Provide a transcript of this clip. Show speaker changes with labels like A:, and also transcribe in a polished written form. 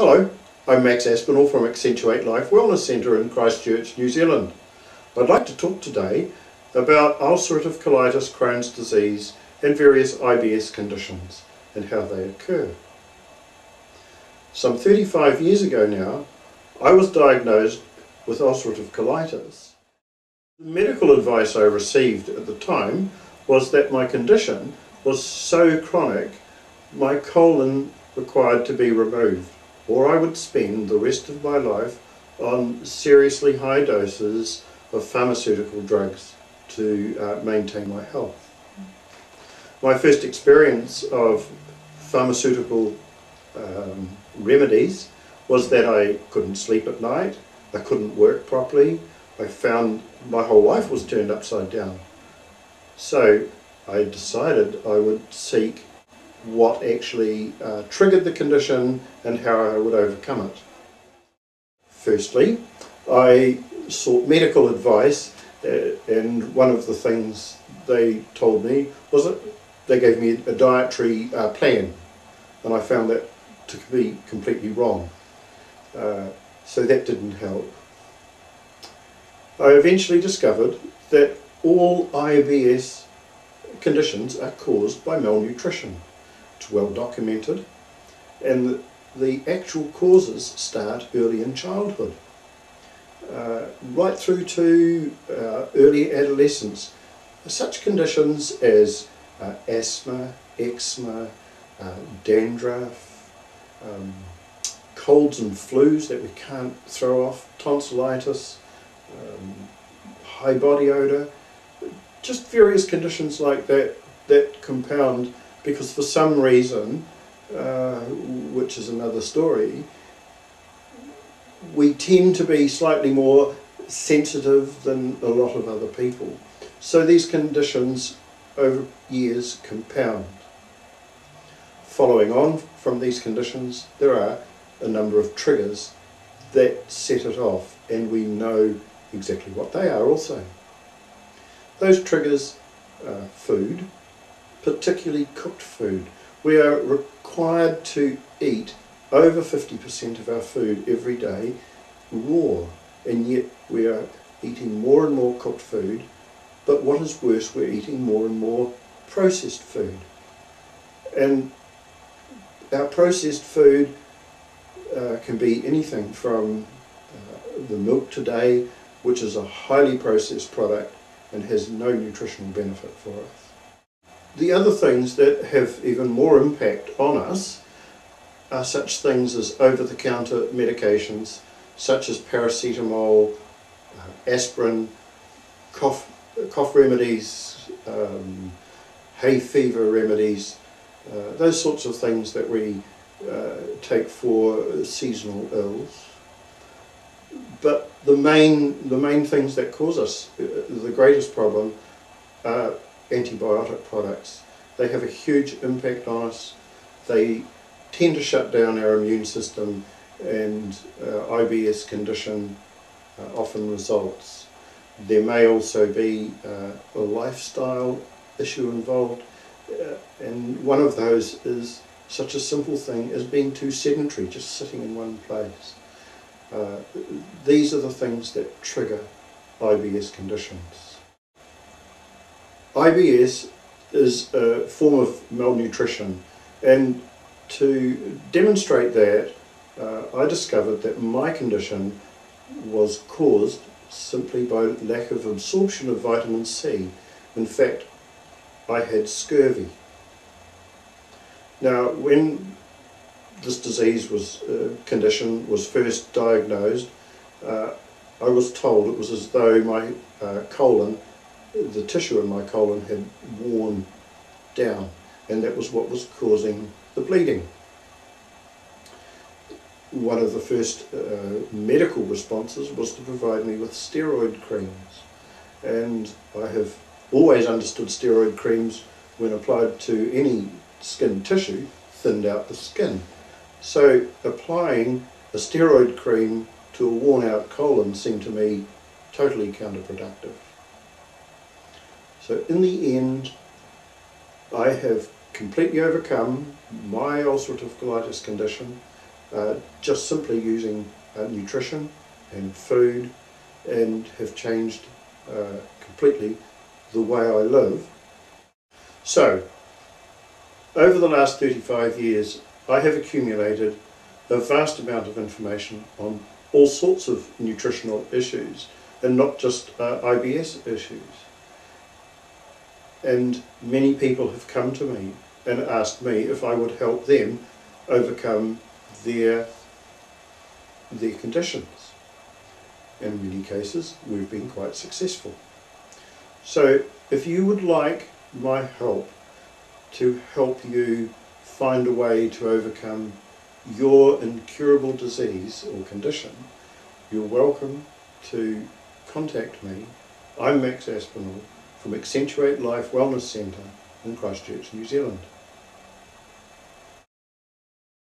A: Hello, I'm Max Aspinall from Accentuate Life Wellness Centre in Christchurch, New Zealand. I'd like to talk today about ulcerative colitis, Crohn's disease and various I.B.S conditions and how they occur. Some 35 years ago now, I was diagnosed with ulcerative colitis. The medical advice I received at the time was that my condition was so chronic my colon required to be removed, or I would spend the rest of my life on seriously high doses of pharmaceutical drugs to maintain my health. My first experience of pharmaceutical remedies was that I couldn't sleep at night, I couldn't work properly, I found my whole life was turned upside down. So I decided I would seek what actually triggered the condition and how I would overcome it. Firstly, I sought medical advice, and one of the things they told me was that they gave me a dietary plan, and I found that to be completely wrong. So that didn't help. I eventually discovered that all I.B.S conditions are caused by malnutrition. It's well documented, and the actual causes start early in childhood, right through to early adolescence. Such conditions as asthma, eczema, dandruff, colds and flus that we can't throw off, tonsillitis, high body odour, just various conditions like that that compound because for some reason, which is another story, we tend to be slightly more sensitive than a lot of other people. So these conditions over years compound. Following on from these conditions, there are a number of triggers that set it off, and we know exactly what they are also. Those triggers are food, particularly cooked food. We are required to eat over 50% of our food every day raw, and yet we are eating more and more cooked food, but what is worse, we're eating more and more processed food. And our processed food can be anything from the milk today, which is a highly processed product and has no nutritional benefit for us. The other things that have even more impact on us are such things as over-the-counter medications such as paracetamol, aspirin, cough remedies, hay fever remedies, those sorts of things that we take for seasonal ills. But the main things that cause us the greatest problem are antibiotic products. They have a huge impact on us. They tend to shut down our immune system, and I.B.S condition often results. There may also be a lifestyle issue involved, and one of those is such a simple thing as being too sedentary, just sitting in one place. These are the things that trigger I.B.S conditions. I.B.S is a form of malnutrition, and to demonstrate that, I discovered that my condition was caused simply by lack of absorption of vitamin C. In fact, I had scurvy. Now, when this condition was first diagnosed, I was told it was as though my colon, the tissue in my colon had worn down, and that was what was causing the bleeding. One of the first medical responses was to provide me with steroid creams, and I have always understood steroid creams, when applied to any skin tissue, thinned out the skin. So applying a steroid cream to a worn out colon seemed to me totally counterproductive. So in the end, I have completely overcome my ulcerative colitis condition. just simply using nutrition and food, and have changed completely the way I live. So, over the last 35 years, I have accumulated a vast amount of information on all sorts of nutritional issues, and not just I.B.S. issues. And many people have come to me and asked me if I would help them overcome their conditions. In many cases, we've been quite successful. So if you would like my help to help you find a way to overcome your incurable disease or condition, you're welcome to contact me. I'm Max Aspinall from Accentuate Life Wellness Centre in Christchurch, New Zealand.